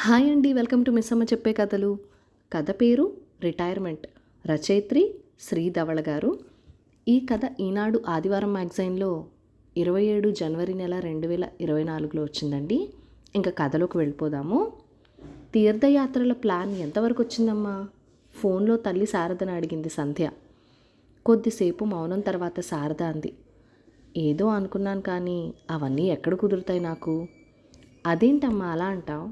Hi అండి, welcome to miss అమ్మ చెప్పే కథలు. కథ పేరు రిటైర్మెంట్. రచయిత్రి శ్రీ ధవళ గారు. ఈ కథ ఈనాడు ఆదివారం మ్యాగజైన్లో 27 జనవరి నెల 2024లో వచ్చిందండి. ఇంకా కథలోకి వెళ్ళిపోదాము. తీర్థయాత్రల ప్లాన్ ఎంతవరకు వచ్చిందమ్మా? ఫోన్లో తల్లి శారదను అడిగింది సంధ్య. కొద్దిసేపు మౌనం తర్వాత శారద అంది, ఏదో అనుకున్నాను కానీ అవన్నీ ఎక్కడ కుదురుతాయి నాకు. అదేంటమ్మా అలా అంటావు?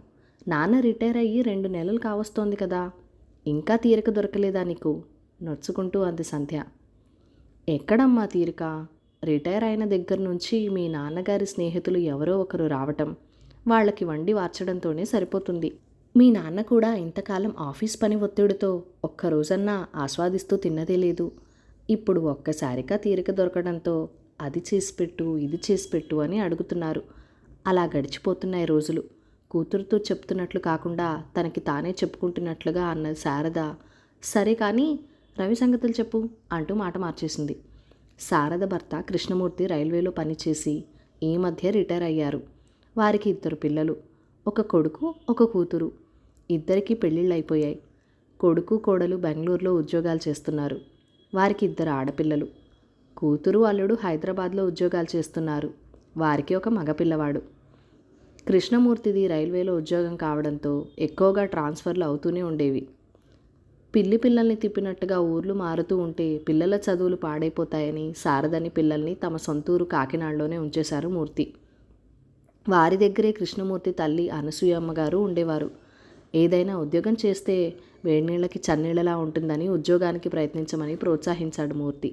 నాన్న రిటైర్ అయ్యి 2 నెలలు కావస్తోంది కదా, ఇంకా తీరిక దొరకలేదా నీకు? నొచ్చుకుంటూ అంది సంధ్య. ఎక్కడమ్మా తీరిక? రిటైర్ అయిన దగ్గర నుంచి మీ నాన్నగారి స్నేహితులు ఎవరో ఒకరు రావటం, వాళ్ళకి వండి వార్చడంతోనే సరిపోతుంది. మీ నాన్న కూడా ఇంతకాలం ఆఫీస్ పని ఒత్తిడితో ఒక్కరోజన్నా ఆస్వాదిస్తూ తిన్నదే లేదు. ఇప్పుడు ఒక్కసారిగా తీరిక దొరకడంతో అది చేసిపెట్టు ఇది చేసిపెట్టు అని అడుగుతున్నారు. అలా గడిచిపోతున్నాయి రోజులు. కూతురుతో చెప్తున్నట్లు కాకుండా తనకి తానే చెప్పుకుంటున్నట్లుగా అన్నది శారద. సరే కానీ రవి సంగతులు చెప్పు అంటూ మాట మార్చేసింది. శారద భర్త కృష్ణమూర్తి రైల్వేలో పనిచేసి ఈ మధ్య రిటైర్ అయ్యారు. వారికి 2 పిల్లలు, ఒక కొడుకు ఒక కూతురు. ఇద్దరికీ పెళ్ళిళ్ళు అయిపోయాయి. కొడుకు కోడలు బెంగళూరులో ఉద్యోగాలు చేస్తున్నారు. వారికి 2 ఆడపిల్లలు. కూతురు అల్లుడు హైదరాబాద్లో ఉద్యోగాలు చేస్తున్నారు. వారికి ఒక మగపిల్లవాడు. కృష్ణమూర్తిది రైల్వేలో ఉద్యోగం కావడంతో ఎక్కువగా ట్రాన్స్ఫర్లు అవుతూనే ఉండేవి. పిల్లల్ని తిప్పినట్టుగా ఊర్లు మారుతూ ఉంటే పిల్లల చదువులు పాడైపోతాయని శారదని పిల్లల్ని తమ సొంతూరు కాకినాడలోనే ఉంచేశారు మూర్తి. వారి దగ్గరే కృష్ణమూర్తి తల్లి అనసూయమ్మ గారు ఉండేవారు. ఏదైనా ఉద్యోగం చేస్తే వేడినీళ్ళకి చన్నీళ్ళలా ఉంటుందని ఉద్యోగానికి ప్రయత్నించమని ప్రోత్సహించాడు మూర్తి.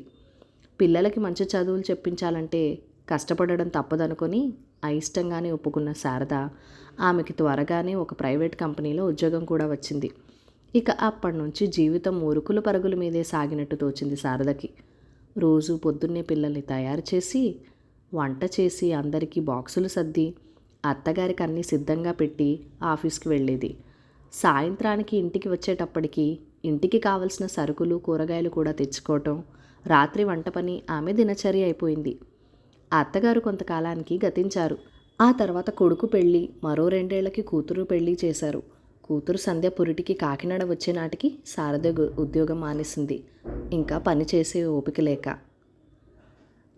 పిల్లలకి మంచి చదువులు చెప్పించాలంటే కష్టపడడం తప్పదనుకొని అయిష్టంగానే ఒప్పుకున్న శారద ఆమెకి త్వరగానే ఒక ప్రైవేట్ కంపెనీలో ఉద్యోగం కూడా వచ్చింది. ఇక అప్పటి నుంచి జీవితం ఉరుకుల పరుగుల మీదే సాగినట్టు తోచింది శారదకి. రోజు పొద్దున్నే పిల్లల్ని తయారు చేసి వంట చేసి అందరికీ బాక్సులు సర్ది అత్తగారికి అన్నీ సిద్ధంగా పెట్టి ఆఫీస్కి వెళ్ళేది. సాయంత్రానికి ఇంటికి వచ్చేటప్పటికి ఇంటికి కావలసిన సరుకులు కూరగాయలు కూడా తెచ్చుకోవటం, రాత్రి వంట పని ఆమె దినచర్య అయిపోయింది. అత్తగారు కొంతకాలానికి గతించారు. ఆ తర్వాత కొడుకు పెళ్ళి, మరో 2 ఏళ్లకి కూతురు పెళ్ళి చేశారు. కూతురు సంధ్య పురిటికి కాకినాడ వచ్చే నాటికి శారద ఉద్యోగం మానేసింది. ఇంకా పని చేసే ఓపిక లేక.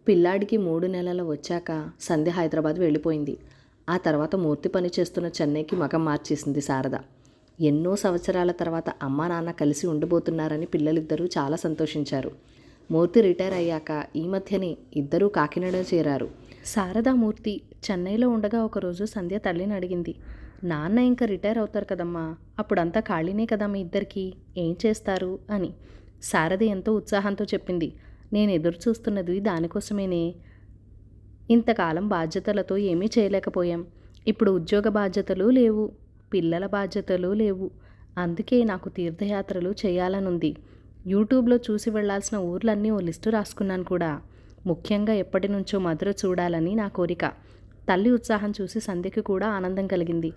పిల్లాడికి 3 నెలలు వచ్చాక సంధ్య హైదరాబాద్ వెళ్ళిపోయింది. ఆ తర్వాత మూర్తి పని చేస్తున్న చెన్నైకి మగం మార్చేసింది శారద. ఎన్నో సంవత్సరాల తర్వాత అమ్మా నాన్న కలిసి ఉండబోతున్నారని పిల్లలిద్దరూ చాలా సంతోషించారు. మూర్తి రిటైర్ అయ్యాక ఈ మధ్యనే ఇద్దరూ కాకినాడ చేరారు. శారదా మూర్తి చెన్నైలో ఉండగా ఒకరోజు సంధ్య తల్లిని అడిగింది, నాన్న ఇంకా రిటైర్ అవుతారు కదమ్మా, అప్పుడంతా ఖాళీనే కదా మీ ఇద్దరికి, ఏం చేస్తారు అని. శారద ఎంతో ఉత్సాహంతో చెప్పింది, నేను ఎదురు చూస్తున్నది దానికోసమేనే. ఇంతకాలం బాధ్యతలతో ఏమీ చేయలేకపోయాం. ఇప్పుడు ఉద్యోగ బాధ్యతలు లేవు, పిల్లల బాధ్యతలు లేవు. అందుకే నాకు తీర్థయాత్రలు చేయాలనుంది. యూట్యూబ్లో చూసి వెళ్లాల్సిన ఊర్లన్నీ ఓ లిస్టు రాసుకున్నాను కూడా. ముఖ్యంగా ఎప్పటి నుంచో మధుర చూడాలని నా కోరిక. తల్లి ఉత్సాహం చూసి సంధ్యకి కూడా ఆనందం కలిగింది.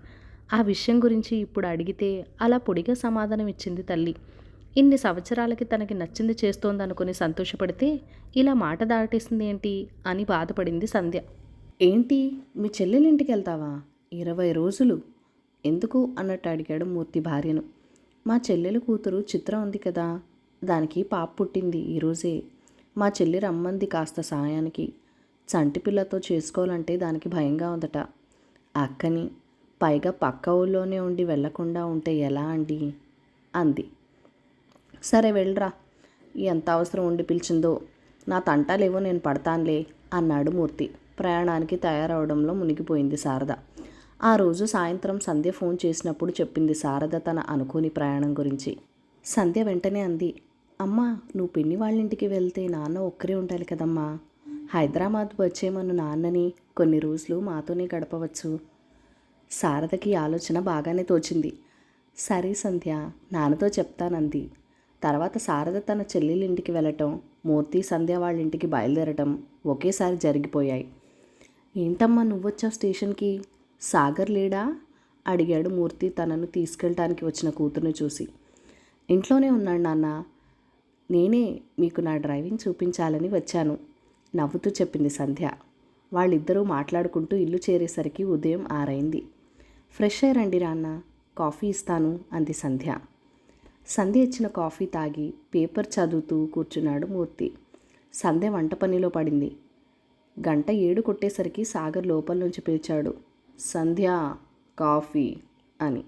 ఆ విషయం గురించి ఇప్పుడు అడిగితే అలా పొడిగా సమాధానం ఇచ్చింది తల్లి. ఇన్ని సంవత్సరాలకి తనకి నచ్చింది చేస్తోందనుకుని సంతోషపడితే ఇలా మాట దాటేసింది ఏంటి అని బాధపడింది సంధ్య. ఏంటి, మీ చెల్లెలింటికి వెళ్తావా? 20 రోజులు ఎందుకు అన్నట్టు అడిగాడు మూర్తి భార్యను. మా చెల్లెలు కూతురు చిత్ర ఉంది కదా, దానికి పాప పుట్టింది ఈరోజే. మా చెల్లి రమ్మంది కాస్త సాయానికి. చంటి పిల్లతో చేసుకోవాలంటే దానికి భయంగా ఉందట. అక్కని పైగా పక్క ఊళ్ళోనే ఉండి వెళ్లకుండా ఉంటే ఎలా అండి అంది. సరే వెళ్ళరా, ఎంత అవసరం ఉండి పిలిచిందో. నా తంటాలేవో నేను పడతానులే అన్నాడు మూర్తి. ప్రయాణానికి తయారవడంలో మునిగిపోయింది శారద. ఆ రోజు సాయంత్రం సంధ్య ఫోన్ చేసినప్పుడు చెప్పింది శారద తన అనుకోని ప్రయాణం గురించి. సంధ్య వెంటనే అంది, అమ్మా, నువ్వు పిన్ని వాళ్ళింటికి వెళ్తే నాన్న ఒక్కరే ఉండాలి కదమ్మా. హైదరాబాద్ వచ్చేమను నాన్నని, కొన్ని రోజులు మాతోనే గడపవచ్చు. శారదకి ఆలోచన బాగానే తోచింది. సరే సంధ్య, నాన్నతో చెప్తానంది. తర్వాత శారద తన చెల్లెలింటికి వెళ్ళటం, మూర్తి సంధ్య వాళ్ళింటికి బయలుదేరటం ఒకేసారి జరిగిపోయాయి. ఏంటమ్మా నువ్వొచ్చావు స్టేషన్కి? సాగర్ లేడా అడిగాడు మూర్తి తనను తీసుకెళ్ళటానికి వచ్చిన కూతురుని చూసి. ఇంట్లోనే ఉన్నాడు నాన్న, నేనే మీకు నా డ్రైవింగ్ చూపించాలని వచ్చాను నవ్వుతూ చెప్పింది సంధ్య. వాళ్ళిద్దరూ మాట్లాడుకుంటూ ఇల్లు చేరేసరికి ఉదయం 6 అయింది. ఫ్రెష్ అయ్యారండి నాన్న, కాఫీ ఇస్తాను అంది సంధ్య. సంధ్య ఇచ్చిన కాఫీ తాగి పేపర్ చదువుతూ కూర్చున్నాడు మూర్తి. సంధ్య వంట పనిలో పడింది. 7 కొట్టేసరికి సాగర్ లోపల నుంచి పిలిచాడు, సంధ్య కాఫీ అని.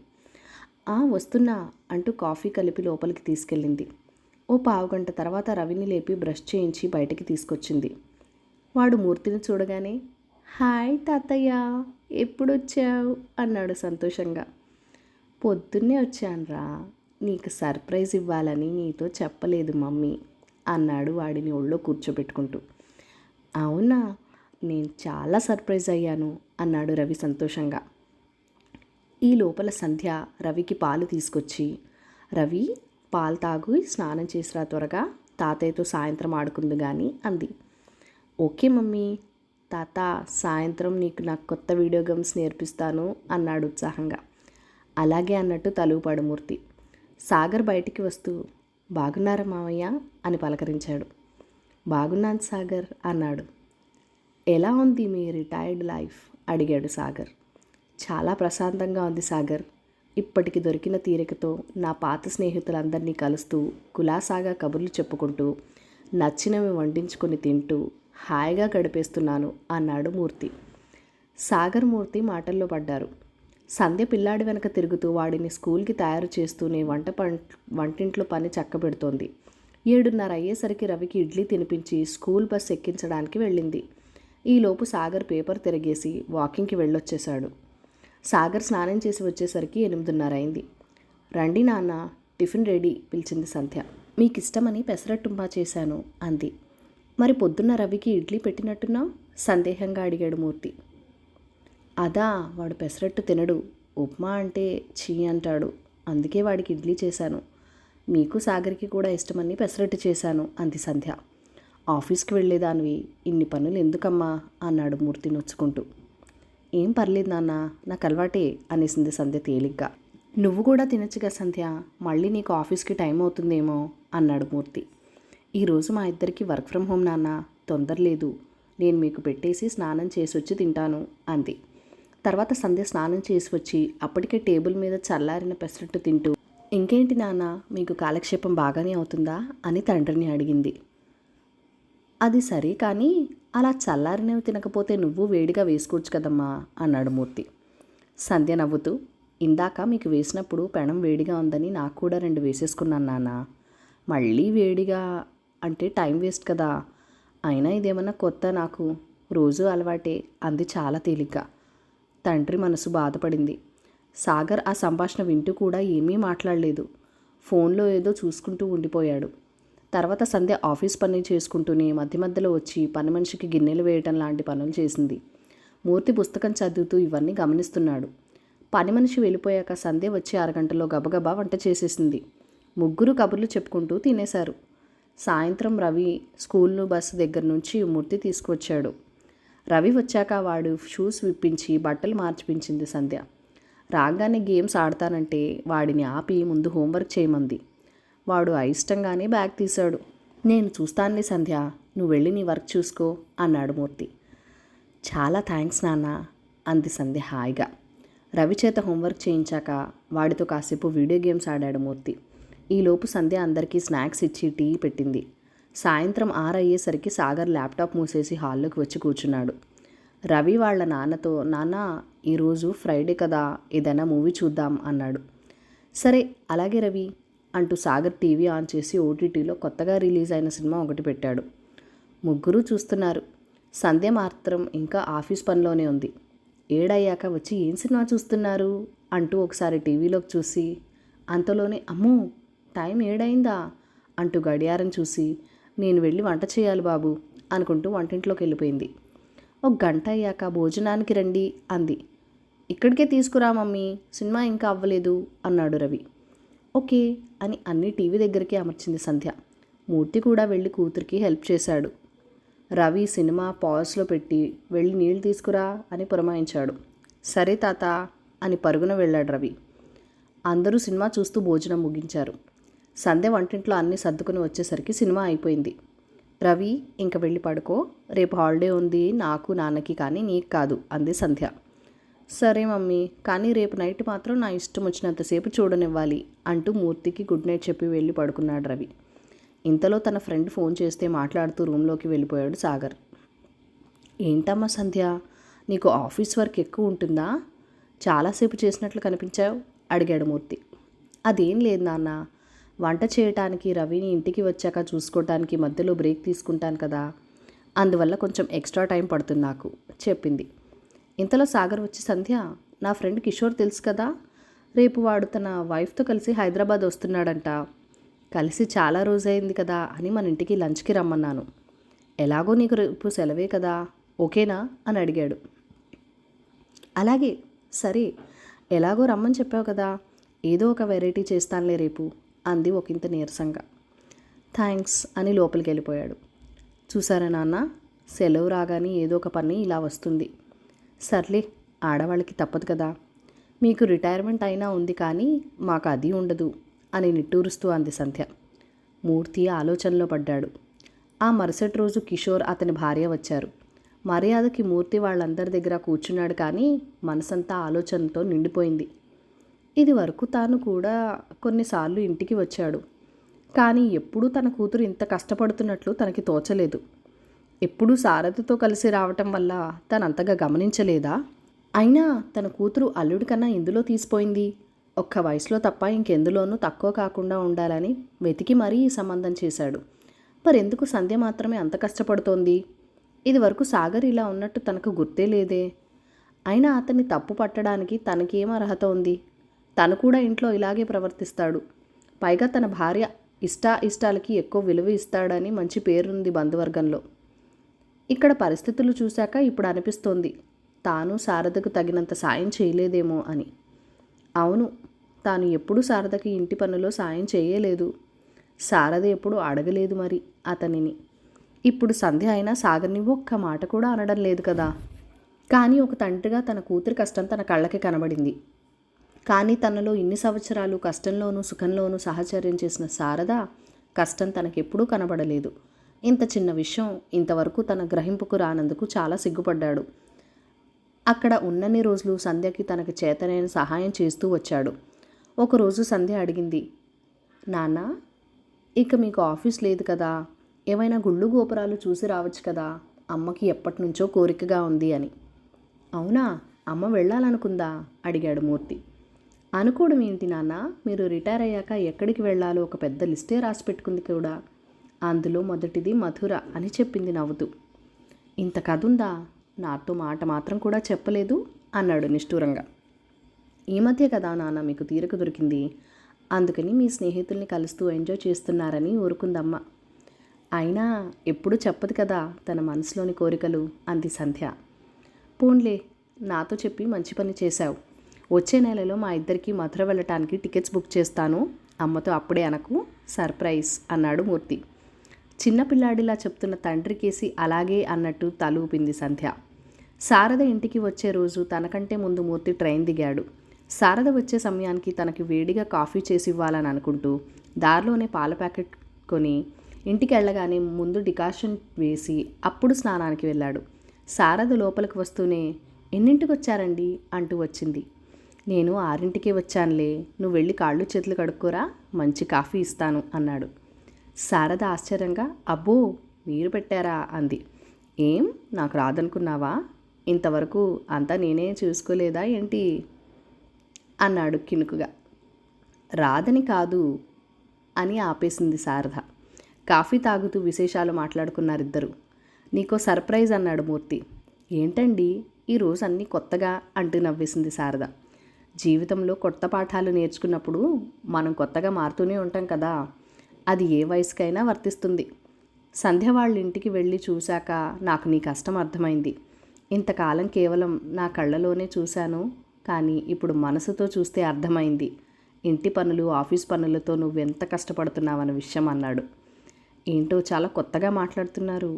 వస్తున్నా అంటూ కాఫీ కలిపి లోపలికి తీసుకెళ్ళింది. ఓ పావుగంట తర్వాత రవిని లేపి బ్రష్ చేయించి బయటికి తీసుకొచ్చింది. వాడు మూర్తిని చూడగానే, హాయ్ తాతయ్య, ఎప్పుడొచ్చావు అన్నాడు సంతోషంగా. పొద్దున్నే వచ్చానురా, నీకు సర్ప్రైజ్ ఇవ్వాలని నీతో చెప్పలేదు మమ్మీ అన్నాడు వాడిని ఒళ్ళో కూర్చోబెట్టుకుంటూ. అవునా, నేను చాలా సర్ప్రైజ్ అయ్యాను అన్నాడు రవి సంతోషంగా. ఈ లోపల సంధ్య రవికి పాలు తీసుకొచ్చి, రవి పాలు తాగు, స్నానం చేసిరా త్వరగా, తాతయ్యతో సాయంత్రం ఆడుకుందు కానీ అంది. ఓకే మమ్మీ, తాత సాయంత్రం నాకు కొత్త వీడియో గేమ్స్ నేర్పిస్తాను అన్నాడు ఉత్సాహంగా. అలాగే అన్నట్టు తలుపాడు మూర్తి. సాగర్ బయటికి వస్తూ, బాగున్నారా మావయ్య అని పలకరించాడు. బాగున్నాను సాగర్ అన్నాడు. ఎలా ఉంది మీ రిటైర్డ్ లైఫ్ అడిగాడు సాగర్. చాలా ప్రశాంతంగా ఉంది సాగర్. ఇప్పటికి దొరికిన తీరికతో నా పాత స్నేహితులందరినీ కలుస్తూ కులాసాగా కబుర్లు చెప్పుకుంటూ నచ్చినవి వండించుకొని తింటూ హాయిగా గడిపేస్తున్నాను అన్నాడు మూర్తి. సాగర్ మూర్తి మాటల్లో పడ్డారు. సంధ్య పిల్లాడి వెనక తిరుగుతూ వాడిని స్కూల్కి తయారు చేస్తూనే వంటింట్లో పని చక్కబెడుతోంది. 7:30 అయ్యేసరికి రవికి ఇడ్లీ తినిపించి స్కూల్ బస్ ఎక్కించడానికి వెళ్ళింది. ఈలోపు సాగర్ పేపర్ తిరిగేసి వాకింగ్కి వెళ్ళొచ్చేశాడు. సాగర్ స్నానం చేసి వచ్చేసరికి 8:30 అయింది. రండి నాన్న, టిఫిన్ రెడీ పిలిచింది సంధ్య. మీకు ఇష్టమని పెసరట్టుమ్మా చేశాను అంది. మరి పొద్దున్న రవికి ఇడ్లీ పెట్టినట్టున్నావు సందేహంగా అడిగాడు మూర్తి. అదా, వాడు పెసరట్టు తినడు, ఉప్మా అంటే చీ అంటాడు, అందుకే వాడికి ఇడ్లీ చేశాను. మీకు సాగర్కి కూడా ఇష్టమని పెసరట్టు చేశాను అంది సంధ్య. ఆఫీస్కి వెళ్ళేదానివి, ఇన్ని పనులు ఎందుకమ్మా అన్నాడు మూర్తి నొచ్చుకుంటూ. ఏం పర్లేదు నాన్న, నాకు అలవాటే అనేసింది సంధ్య తేలిగ్గా. నువ్వు కూడా తినచ్చుగా సంధ్య, మళ్ళీ నీకు ఆఫీస్కి టైం అవుతుందేమో అన్నాడు మూర్తి. ఈరోజు మా ఇద్దరికి వర్క్ ఫ్రమ్ హోమ్ నాన్న, తొందర లేదు, నేను మీకు పెట్టేసి స్నానం చేసి వచ్చి తింటాను అంది. తర్వాత సంధ్య స్నానం చేసి వచ్చి అప్పటికే టేబుల్ మీద చల్లారిన పెసరట్టు తింటూ, ఇంకేంటి నాన్న, మీకు కాలక్షేపం బాగానే అవుతుందా అని తండ్రిని అడిగింది. అది సరే కానీ అలా చల్లారినవి తినకపోతే నువ్వు వేడిగా వేసుకోవచ్చు కదమ్మా అన్నాడు మూర్తి. సంధ్య నవ్వుతూ, ఇందాక మీకు వేసినప్పుడు పెనం వేడిగా ఉందని నాకు కూడా 2 వేసేసుకున్నాను నాన్న, మళ్ళీ వేడిగా అంటే టైం వేస్ట్ కదా, అయినా ఇదేమన్నా కొత్త, నాకు రోజు అలవాటే అంది చాలా తేలిగ్గా. తండ్రి మనసు బాధపడింది. సాగర్ ఆ సంభాషణ వింటూ కూడా ఏమీ మాట్లాడలేదు. ఫోన్లో ఏదో చూసుకుంటూ ఉండిపోయాడు. తర్వాత సంధ్య ఆఫీస్ పని చేసుకుంటూనే మధ్య మధ్యలో వచ్చి పని మనిషికి గిన్నెలు వేయటం లాంటి పనులు చేసింది. మూర్తి పుస్తకం చదువుతూ ఇవన్నీ గమనిస్తున్నాడు. పని మనిషి వెళ్ళిపోయాక సంధ్య వచ్చి 6 గంటల్లో గబగబా వంట చేసేసింది. ముగ్గురు కబుర్లు చెప్పుకుంటూ తినేశారు. సాయంత్రం రవి స్కూల్ బస్సు దగ్గర నుంచి మూర్తి తీసుకువచ్చాడు. రవి వచ్చాక వాడు షూస్ విప్పించి బట్టలు మార్చిపించింది సంధ్య. రాగానే గేమ్స్ ఆడతానంటే వాడిని ఆపి ముందు హోంవర్క్ చేయమంది. వాడు అయిష్టంగానే బ్యాగ్ తీశాడు. నేను చూస్తానులే సంధ్య, నువ్వు వెళ్ళి నీ వర్క్ చూసుకో అన్నాడు మూర్తి. చాలా థ్యాంక్స్ నాన్న అంది సంధ్య హాయిగా. రవి చేత హోంవర్క్ చేయించాక వాడితో కాసేపు వీడియో గేమ్స్ ఆడాడు మూర్తి. ఈలోపు సంధ్య అందరికీ స్నాక్స్ ఇచ్చి టీ పెట్టింది. సాయంత్రం 6 అయ్యేసరికి సాగర్ ల్యాప్టాప్ మూసేసి హాల్లోకి వచ్చి కూర్చున్నాడు. రవి వాళ్ళ నాన్నతో, నాన్న ఈరోజు ఫ్రైడే కదా, ఏదైనా మూవీ చూద్దాం అన్నాడు. సరే అలాగే రవి అంటూ సాగర్ టీవీ ఆన్ చేసి ఓటీటీలో కొత్తగా రిలీజ్ అయిన సినిమా ఒకటి పెట్టాడు. ముగ్గురు చూస్తున్నారు. సంధ్య మాత్రం ఇంకా ఆఫీస్ పనిలోనే ఉంది. 7 అయ్యాక వచ్చి ఏం సినిమా చూస్తున్నారు అంటూ ఒకసారి టీవీలోకి చూసి, అంతలోనే అమ్మో టైం 7 అయిందా అంటూ గడియారం చూసి, నేను వెళ్ళి వంట చేయాలి బాబు అనుకుంటూ వంటింట్లోకి వెళ్ళిపోయింది. 1 గంట అయ్యాక భోజనానికి రండి అంది. ఇక్కడికే తీసుకురా మమ్మీ, సినిమా ఇంకా అవ్వలేదు అన్నాడు రవి. ఓకే అని అన్ని టీవీ దగ్గరికి అమర్చింది సంధ్య. మూర్తి కూడా వెళ్ళి కూతురికి హెల్ప్ చేశాడు. రవి సినిమా పాజ్లో పెట్టి వెళ్ళి నీళ్ళు తీసుకురా అని పురమాయించాడు. సరే తాత అని పరుగున వెళ్ళాడు రవి. అందరూ సినిమా చూస్తూ భోజనం ముగించారు. సంధ్య వంటింట్లో అన్నీ సర్దుకుని వచ్చేసరికి సినిమా అయిపోయింది. రవి ఇంక వెళ్ళి పడుకో, రేపు హాలిడే ఉంది నాకు నాన్నకి కానీ నీకు కాదు అంది సంధ్య. సరే మమ్మీ, కానీ రేపు నైట్ మాత్రం నా ఇష్టం వచ్చినంతసేపు చూడనివ్వాలి అంటూ మూర్తికి గుడ్ నైట్ చెప్పి వెళ్ళి పడుకున్నాడు రవి. ఇంతలో తన ఫ్రెండ్ ఫోన్ చేస్తే మాట్లాడుతూ రూమ్లోకి వెళ్ళిపోయాడు సాగర్. ఏంటమ్మా సంధ్య, నీకు ఆఫీస్ వర్క్ ఎక్కువ ఉంటుందా? చాలాసేపు చేసినట్లు కనిపించావు అడిగాడు మూర్తి. అదేం లేదు నాన్న, వంట చేయటానికి రవిని ఇంటికి వచ్చాక చూసుకోవటానికి మధ్యలో బ్రేక్ తీసుకుంటాను కదా, అందువల్ల కొంచెం ఎక్స్ట్రా టైం పడుతుంది నాకు చెప్పింది. ఇంతలో సాగర్ వచ్చి, సంధ్య, నా ఫ్రెండ్ కిషోర్ తెలుసు కదా, రేపు వాడు తన వైఫ్తో కలిసి హైదరాబాద్ వస్తున్నాడంట. కలిసి చాలా రోజైంది కదా అని మన ఇంటికి లంచ్కి రమ్మన్నాను. ఎలాగో నీకు రేపు సెలవే కదా, ఓకేనా అని అడిగాడు. అలాగే, సరే, ఎలాగో రమ్మని చెప్పావు కదా, ఏదో ఒక వెరైటీ చేస్తానులే రేపు అంది ఒకంత నీరసంగా. థ్యాంక్స్ అని లోపలికి వెళ్ళిపోయాడు. చూసారా నాన్న, సెలవు రాగానే ఏదో ఒక పని ఇలా వస్తుంది. సర్లే, ఆడవాళ్ళకి తప్పదు కదా, మీకు రిటైర్మెంట్ అయినా ఉంది కానీ మాకు అది ఉండదు అని నిట్టూరుస్తూ అంది సంధ్య. మూర్తి ఆలోచనలో పడ్డాడు. ఆ మరుసటి రోజు కిషోర్ అతని భార్య వచ్చారు. మర్యాదకి మూర్తి వాళ్ళందరి దగ్గర కూర్చున్నాడు కానీ మనసంతా ఆలోచనతో నిండిపోయింది. ఇది వరకు తాను కూడా కొన్నిసార్లు ఇంటికి వచ్చాడు, కానీ ఎప్పుడూ తన కూతురు ఇంత కష్టపడుతున్నట్లు తనకి తోచలేదు. ఎప్పుడూ శారదతో కలిసి రావటం వల్ల తను అంతగా గమనించలేదా? అయినా తన కూతురు అల్లుడి కన్నా ఇందులో తీసిపోయింది. ఒక్క వయసులో తప్ప ఇంకెందులోనూ తక్కువ కాకుండా ఉండాలని వెతికి మరీ ఈ సంబంధం చేశాడు. మరెందుకు సంధ్య మాత్రమే అంత కష్టపడుతోంది? ఇది వరకు సాగర్ ఇలా ఉన్నట్టు తనకు గుర్తే లేదే. అయినా అతన్ని తప్పు పట్టడానికి తనకేం అర్హత ఉంది? తను కూడా ఇంట్లో ఇలాగే ప్రవర్తిస్తాడు. పైగా తన భార్య ఇష్టాలకి ఎక్కువ విలువ ఇస్తాడని మంచి పేరుంది బంధువర్గంలో. ఇక్కడ పరిస్థితులు చూశాక ఇప్పుడు అనిపిస్తోంది తాను శారదకు తగినంత సాయం చేయలేదేమో అని. అవును, తాను ఎప్పుడూ శారదకి ఇంటి పనులో సాయం చేయలేదు. శారద ఎప్పుడు అడగలేదు మరి అతనిని. ఇప్పుడు సంధ్య అయినా సాగర్ని ఒక్క మాట కూడా అనడం లేదు కదా. కానీ ఒక తండ్రిగా తన కూతురి కష్టం తన కళ్ళకి కనబడింది. కానీ తనలో ఇన్ని సంవత్సరాలు కష్టంలోనూ సుఖంలోనూ సహచర్యం చేసిన శారద కష్టం తనకెప్పుడూ కనబడలేదు. ఇంత చిన్న విషయం ఇంతవరకు తన గ్రహింపుకు రానందుకు చాలా సిగ్గుపడ్డాడు. అక్కడ ఉన్నన్ని రోజులు సంధ్యకి తనకి చేతనైన సహాయం చేస్తూ వచ్చాడు. ఒకరోజు సంధ్య అడిగింది, నాన్న, ఇక మీకు ఆఫీస్ లేదు కదా, ఏమైనా గుళ్ళు గోపురాలు చూసి రావచ్చు కదా, అమ్మకి ఎప్పటి నుంచో కోరికగా ఉంది అని. అవునా, అమ్మ వెళ్ళాలనుకుందా అడిగాడు మూర్తి. అనుకోవడం ఏంటి నాన్న, మీరు రిటైర్ అయ్యాక ఎక్కడికి వెళ్ళాలో ఒక పెద్ద లిస్టే రాసి పెట్టుకుంది కూడా. అందులో మొదటిది మథుర అని చెప్పింది నవ్వుతూ. ఇంత కథ ఉందా, నాతో మాట మాత్రం కూడా చెప్పలేదు అన్నాడు నిష్ఠూరంగా. ఈ మధ్య కదా నాన్న మీకు తీరిక దొరికింది, అందుకని మీ స్నేహితుల్ని కలుస్తూ ఎంజాయ్ చేస్తున్నారని ఊరుకుందమ్మ. అయినా ఎప్పుడు చెప్పదు కదా తన మనసులోని కోరికలు అంది సంధ్య. పోన్లే, నాతో చెప్పి మంచి పని చేశావు. వచ్చే నెలలో మా ఇద్దరికి మథుర వెళ్ళటానికి టికెట్స్ బుక్ చేస్తాను, అమ్మతో అప్పుడే అనకు, సర్ప్రైజ్ అన్నాడు మూర్తి. చిన్నపిల్లాడిలా చెప్తున్న తండ్రికేసి అలాగే అన్నట్టు తలూపింది సంధ్య. శారద ఇంటికి వచ్చే రోజు తనకంటే ముందు మూర్తి ట్రైన్ దిగాడు. శారద వచ్చే సమయానికి తనకి వేడిగా కాఫీ చేసి ఇవ్వాలని అనుకుంటూ దారిలోనే పాల ప్యాకెట్ కొని ఇంటికి వెళ్ళగానే ముందు డికాషన్ వేసి అప్పుడు స్నానానికి వెళ్ళాడు. శారద లోపలికి వస్తూనే, ఎన్నింటికి వచ్చారండి అంటూ వచ్చింది. నేను 6ంటికే వచ్చానులే, నువ్వు వెళ్ళి కాళ్ళు చేతులు కడుక్కోరా, మంచి కాఫీ ఇస్తాను అన్నాడు. శారద ఆశ్చర్యంగా, అబ్బో మీరు పెట్టారా అంది. ఏం, నాకు రాదనుకున్నావా? ఇంతవరకు అంతా నేనే చూసుకోలేదా ఏంటి అన్నాడు కినుకుగా. రాదని కాదు అని ఆపేసింది శారద. కాఫీ తాగుతూ విశేషాలు మాట్లాడుకున్నారిద్దరు. నీకో సర్ప్రైజ్ అన్నాడు మూర్తి. ఏంటండి, ఈరోజు అన్నీ కొత్తగా అంటూ నవ్వేసింది శారద. జీవితంలో కొత్త పాఠాలు నేర్చుకున్నప్పుడు మనం కొత్తగా మారుతూనే ఉంటాం కదా, అది ఏ వయసుకైనా వర్తిస్తుంది. సంధ్య వాళ్ళ ఇంటికి వెళ్ళి చూశాక నాకు నీ కష్టం అర్థమైంది. ఇంతకాలం కేవలం నా కళ్ళలోనే చూశాను, కానీ ఇప్పుడు మనసుతో చూస్తే అర్థమైంది. ఇంటి పనులు ఆఫీస్ పనులతో నువ్వెంత కష్టపడుతున్నావన్న విషయం అన్నాడు. ఏంటో చాలా కొత్తగా మాట్లాడుతున్నారు.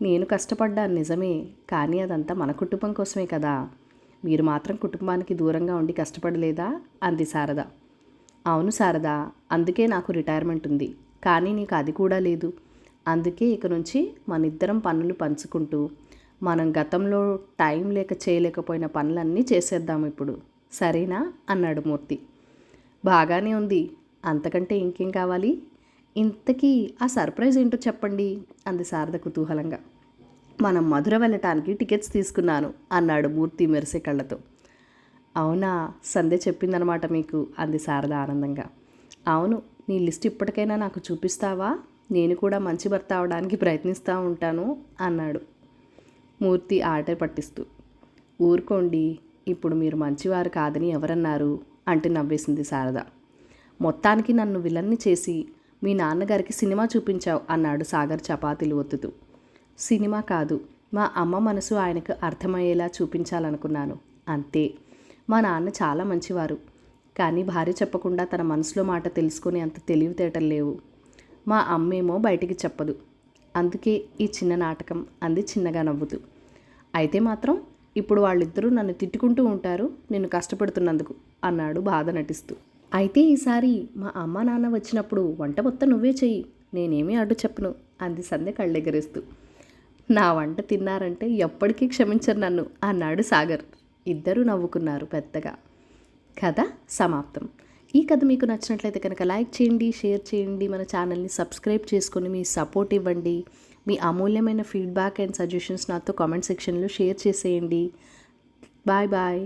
నేను కష్టపడ్డాను నిజమే, కానీ అదంతా మన కుటుంబం కోసమే కదా. మీరు మాత్రం కుటుంబానికి దూరంగా ఉండి కష్టపడలేదా అంది శారద. అవును శారద, అందుకే నాకు రిటైర్మెంట్ ఉంది, కానీ నీకు అది కూడా లేదు. అందుకే ఇక నుంచి మనిద్దరం పనులు పంచుకుంటూ మనం గతంలో టైం లేక చేయలేకపోయిన పనులన్నీ చేసేద్దాం ఇప్పుడు, సరేనా అన్నాడు మూర్తి. బాగానే ఉంది, అంతకంటే ఇంకేం కావాలి? ఇంతకీ ఆ సర్ప్రైజ్ ఏంటో చెప్పండి అంది శారద కుతూహలంగా. మనం మధుర వెళ్ళటానికి టికెట్స్ తీసుకున్నాను అన్నాడు మూర్తి మెరిసే కళ్ళతో. అవునా, సంధ్య చెప్పిందనమాట మీకు అంది శారద ఆనందంగా. అవును, నీ లిస్ట్ ఇప్పటికైనా నాకు చూపిస్తావా? నేను కూడా మంచి భర్త అవడానికి ప్రయత్నిస్తూ ఉంటాను అన్నాడు మూర్తి ఆట పట్టిస్తూ. ఊరుకోండి, ఇప్పుడు మీరు మంచివారు కాదని ఎవరన్నారు అంటే నవ్వేసింది శారద. మొత్తానికి నన్ను విలన్ని చేసి మీ నాన్నగారికి సినిమా చూపించావు అన్నాడు సాగర్ చపాతీలు ఒత్తుతూ. సినిమా కాదు, మా అమ్మ మనసు ఆయనకు అర్థమయ్యేలా చూపించాలనుకున్నాను అంతే. మా నాన్న చాలా మంచివారు, కానీ భార్య చెప్పకుండా తన మనసులో మాట తెలుసుకునే అంత తెలివితేటలు లేవు. మా అమ్మేమో బయటికి చెప్పదు, అందుకే ఈ చిన్న నాటకం అంది చిన్నగా నవ్వుతూ. అయితే మాత్రం ఇప్పుడు వాళ్ళిద్దరూ నన్ను తిట్టుకుంటూ ఉంటారు నిన్ను కష్టపెడుతున్నందుకు అన్నాడు బాధ నటిస్తూ. అయితే ఈసారి మా అమ్మ నాన్న వచ్చినప్పుడు వంట మొత్తం నువ్వే చెయ్యి, నేనేమీ అడ్డు చెప్పను అంది సంధ్య కళ్ళెగరేస్తూ. నా వంట తిన్నారంటే ఎప్పటికీ క్షమించరు నన్ను అన్నాడు సాగర్. ఇద్దరూ నవ్వుకున్నారు పెద్దగా. కథ సమాప్తం. ఈ కథ మీకు నచ్చినట్లయితే కనుక లైక్ చేయండి, షేర్ చేయండి, మన ఛానల్ని సబ్స్క్రైబ్ చేసుకొని మీ సపోర్ట్ ఇవ్వండి. మీ అమూల్యమైన ఫీడ్బ్యాక్ అండ్ సజెషన్స్ నాతో కామెంట్ సెక్షన్లో షేర్ చేసేయండి. Bye bye.